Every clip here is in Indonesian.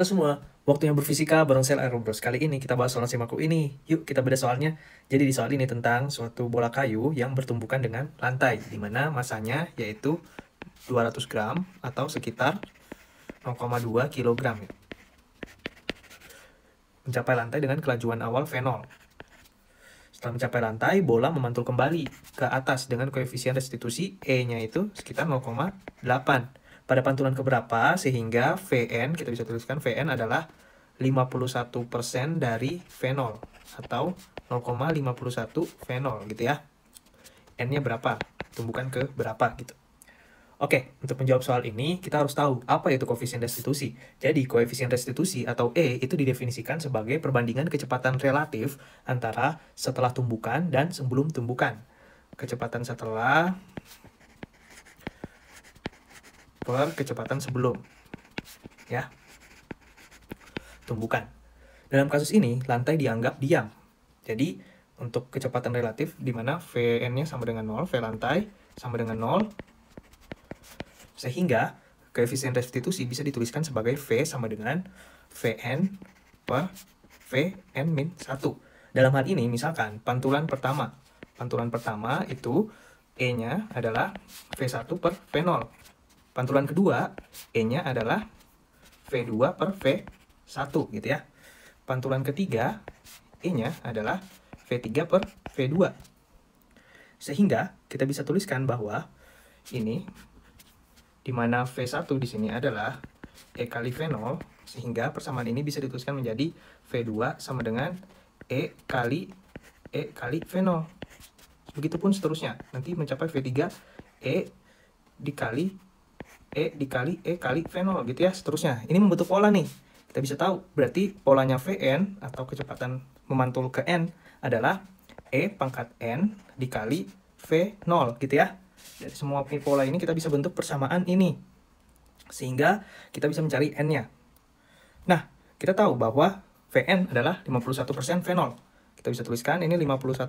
Halo semua, waktunya berfisika bareng Sel Aerobros. Kali ini kita bahas soal simaku ini. Yuk kita beda soalnya. Jadi di soal ini tentang suatu bola kayu yang bertumbukan dengan lantai, di mana masanya yaitu 200 gram atau sekitar 0,2 kilogram. Mencapai lantai dengan kelajuan awal V0. Setelah mencapai lantai, bola memantul kembali ke atas dengan koefisien restitusi E-nya itu sekitar 0,8. Pada pantulan keberapa sehingga Vn, kita bisa tuliskan Vn adalah 51% dari V0 atau 0,51 V0 gitu ya. N-nya berapa? Tumbukan ke berapa gitu. Oke, untuk menjawab soal ini, kita harus tahu apa itu koefisien restitusi. Jadi, koefisien restitusi atau E itu didefinisikan sebagai perbandingan kecepatan relatif antara setelah tumbukan dan sebelum tumbukan. Kecepatan setelah per kecepatan sebelum. Ya. Tumbukan. Dalam kasus ini, lantai dianggap diam. Jadi, untuk kecepatan relatif, di mana Vn-nya sama dengan 0, V lantai sama dengan 0, sehingga koefisien restitusi bisa dituliskan sebagai V sama dengan Vn per Vn min 1. Dalam hal ini, misalkan pantulan pertama. Pantulan pertama itu E-nya adalah V1 per V0. Pantulan kedua, E-nya adalah V2 per V1 gitu ya. Pantulan ketiga, E-nya adalah V3 per V2. Sehingga kita bisa tuliskan bahwa ini di mana V1 di sini adalah E kali V0, sehingga persamaan ini bisa dituliskan menjadi V2 sama dengan E kali V0. Begitupun seterusnya, nanti mencapai V3 E dikali E kali V0 gitu ya, seterusnya. Ini membentuk pola nih. Kita bisa tahu, berarti polanya Vn atau kecepatan memantul ke N adalah E pangkat N dikali V0 gitu ya. Dari semua pola ini kita bisa bentuk persamaan ini. Sehingga kita bisa mencari N-nya. Nah, kita tahu bahwa Vn adalah 51% V0. Kita bisa tuliskan ini 51%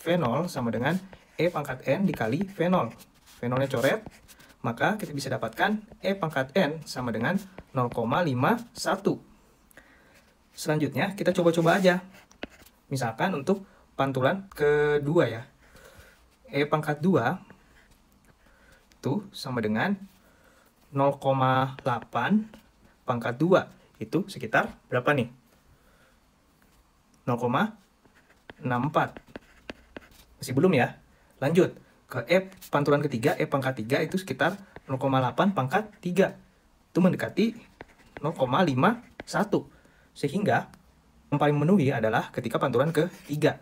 V0 sama dengan E pangkat N dikali V0. V0-nya coret, maka kita bisa dapatkan E pangkat N sama dengan 0,51. Selanjutnya, kita coba-coba aja. Misalkan untuk pantulan kedua ya. E pangkat 2 itu sama dengan 0,8 pangkat 2. Itu sekitar berapa nih? 0,64. Masih belum ya? Lanjut. Ke E pantulan ketiga, E pangkat 3 itu sekitar 0,8 pangkat 3. Itu mendekati 0,51. Sehingga yang paling memenuhi adalah ketika pantulan ke 3.